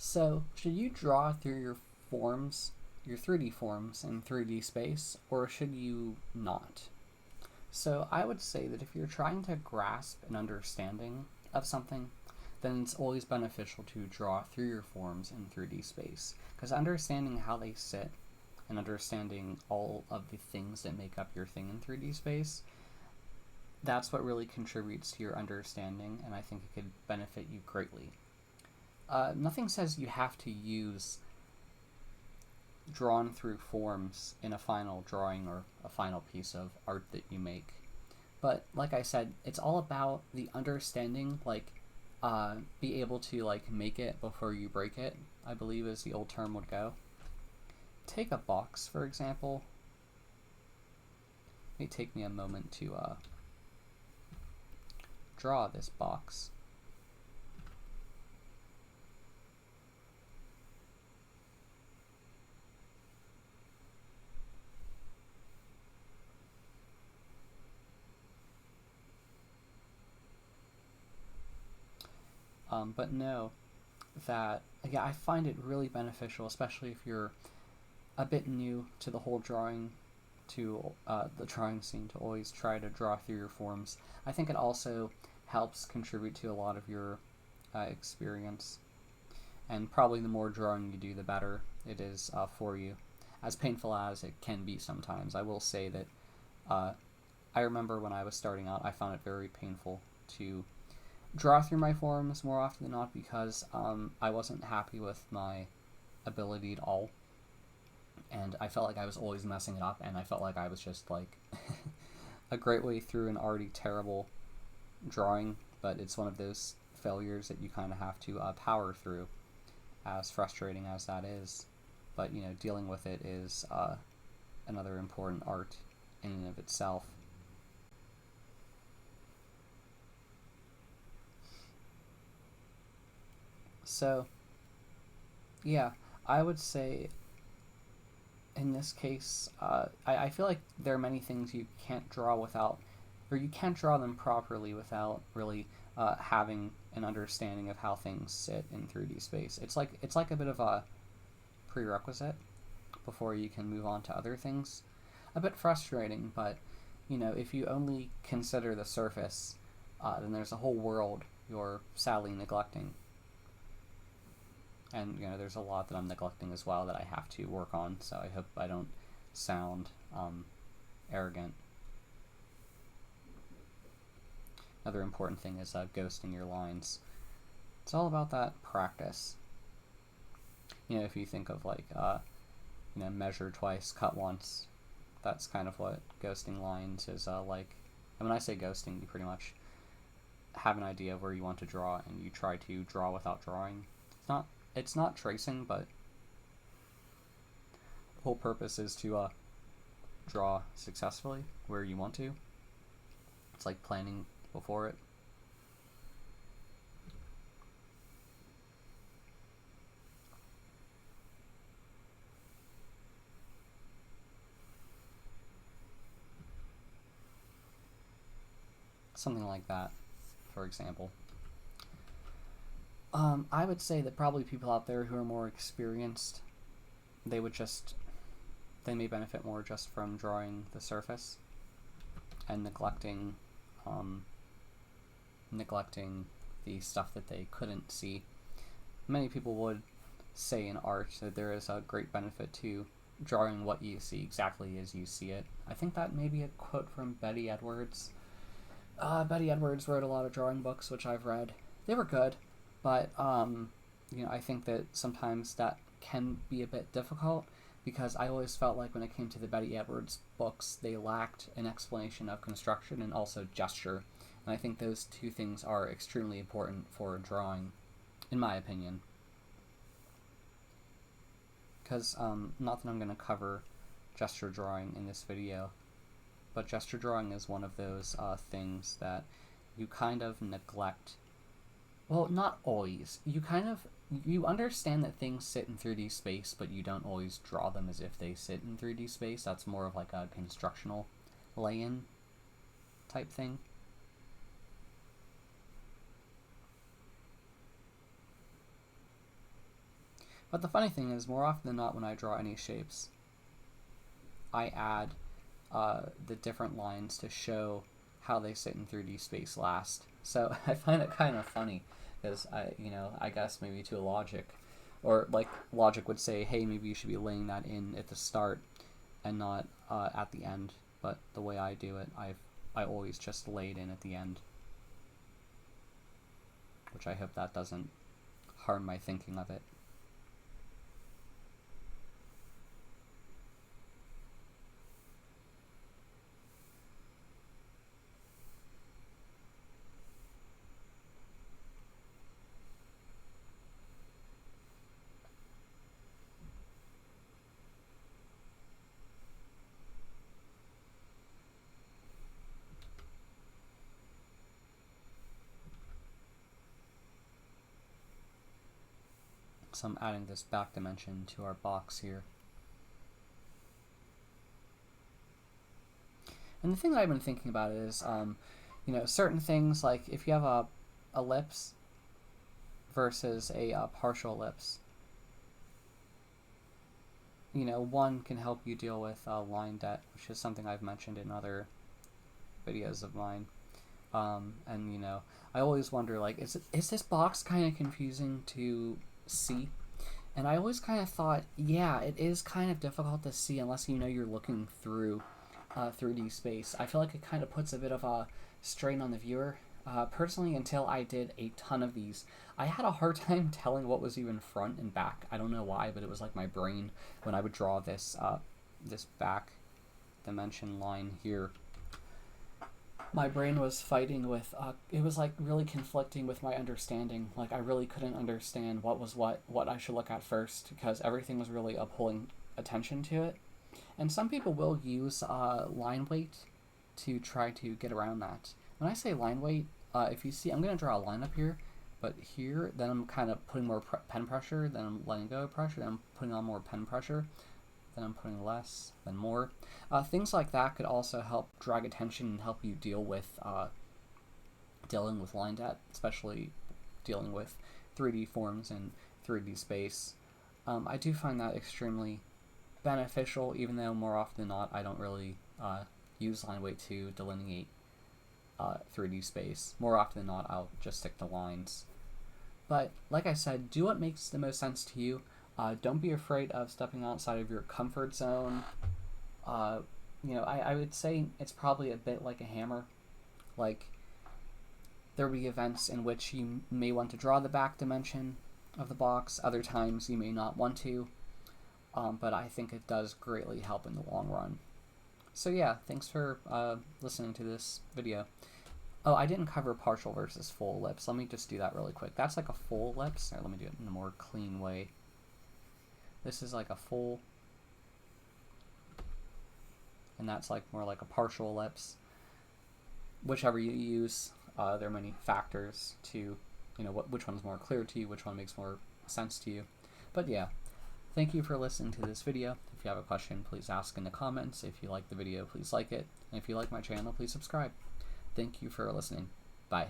So, should you draw through your forms, your 3D forms in 3D space, or should you not? So, I would say that if you're trying to grasp an understanding of something, then it's always beneficial to draw through your forms in 3D space, because understanding how they sit and understanding all of the things that make up your thing in 3D space, that's what really contributes to your understanding, and I think it could benefit you greatly. Nothing says you have to use drawn through forms in a final drawing or a final piece of art that you make. But like I said, it's all about the understanding, be able to make it before you break it, I believe is the old term would go. Take a box, for example. It may take me a moment to draw this box. But know that, I find it really beneficial, especially if you're a bit new to the whole drawing, to the drawing scene, to always try to draw through your forms. I think it also helps contribute to a lot of your experience. And probably the more drawing you do, the better it is for you. As painful as it can be sometimes, I will say that I remember when I was starting out, I found it very painful to draw through my forms more often than not because I wasn't happy with my ability at all. And I felt like I was always messing it up, and I felt like I was just a great way through an already terrible drawing, but it's one of those failures that you kind of have to power through, as frustrating as that is. But, dealing with it is another important art in and of itself. So, yeah, I would say in this case, I feel like there are many things you can't draw without, or you can't draw them properly without really having an understanding of how things sit in 3D space. It's like a bit of a prerequisite before you can move on to other things. A bit frustrating, but if you only consider the surface, then there's a whole world you're sadly neglecting. And there's a lot that I'm neglecting as well that I have to work on, so I hope I don't sound arrogant. Another important thing is ghosting your lines. It's all about that practice. If you think of measure twice, cut once, that's kind of what ghosting lines is like. And when I say ghosting, you pretty much have an idea of where you want to draw, and you try to draw without drawing. It's not tracing, but the whole purpose is to draw successfully where you want to. It's like planning before it. Something like that, for example. I would say that probably people out there who are more experienced, they may benefit more just from drawing the surface and neglecting the stuff that they couldn't see. Many people would say in art that there is a great benefit to drawing what you see exactly as you see it. I think that may be a quote from Betty Edwards. Betty Edwards wrote a lot of drawing books, which I've read. They were good, but I think that sometimes that can be a bit difficult, because I always felt like when it came to the Betty Edwards books, they lacked an explanation of construction and also gesture. And I think those two things are extremely important for drawing, in my opinion. Because, not that I'm going to cover gesture drawing in this video, but gesture drawing is one of those things that you kind of neglect. Well, not always. You understand that things sit in 3D space, but you don't always draw them as if they sit in 3D space. That's more of like a constructional lay-in type thing. But the funny thing is, more often than not, when I draw any shapes, I add the different lines to show how they sit in 3D space last. So I find it kind of funny, because I guess maybe to a logic, or like logic would say, hey, maybe you should be laying that in at the start and not at the end. But the way I do it, I always just lay it in at the end, which I hope that doesn't harm my thinking of it. So I'm adding this back dimension to our box here. And the thing that I've been thinking about is, certain things, like if you have a ellipse versus a partial ellipse, one can help you deal with line debt, which is something I've mentioned in other videos of mine. And I always wonder, like, is this box kind of confusing to see? And I always kind of thought, yeah, it is kind of difficult to see unless you're looking through 3D space. I feel like it kind of puts a bit of a strain on the viewer. Personally, until I did a ton of these, I had a hard time telling what was even front and back. I don't know why, but it was like my brain, when I would draw this this back dimension line here, my brain was fighting with, it was like really conflicting with my understanding. Like I really couldn't understand what was what I should look at first, because everything was really pulling attention to it. And some people will use line weight to try to get around that. When I say line weight, if you see, I'm going to draw a line up here, but here, then I'm kind of putting more pen pressure, then I'm letting go of pressure, then I'm putting on more pen pressure, then I'm putting less, then more. Things like that could also help drag attention and help you deal with dealing with line debt, especially dealing with 3D forms and 3D space. I do find that extremely beneficial, even though more often than not I don't really use line weight to delineate 3D space. More often than not I'll just stick to lines. But like I said, do what makes the most sense to you. Don't be afraid of stepping outside of your comfort zone. I would say it's probably a bit like a hammer. Like, there will be events in which you may want to draw the back dimension of the box, other times you may not want to, but I think it does greatly help in the long run. So yeah, thanks for listening to this video. Oh, I didn't cover partial versus full ellipse. Let me just do that really quick. That's like a full ellipse. Let me do it in a more clean way. This is like a full, and that's like more like a partial ellipse. Whichever you use, there are many factors to, which one's more clear to you, which one makes more sense to you. But yeah, thank you for listening to this video. If you have a question, please ask in the comments. If you like the video, please like it. And if you like my channel, please subscribe. Thank you for listening. Bye.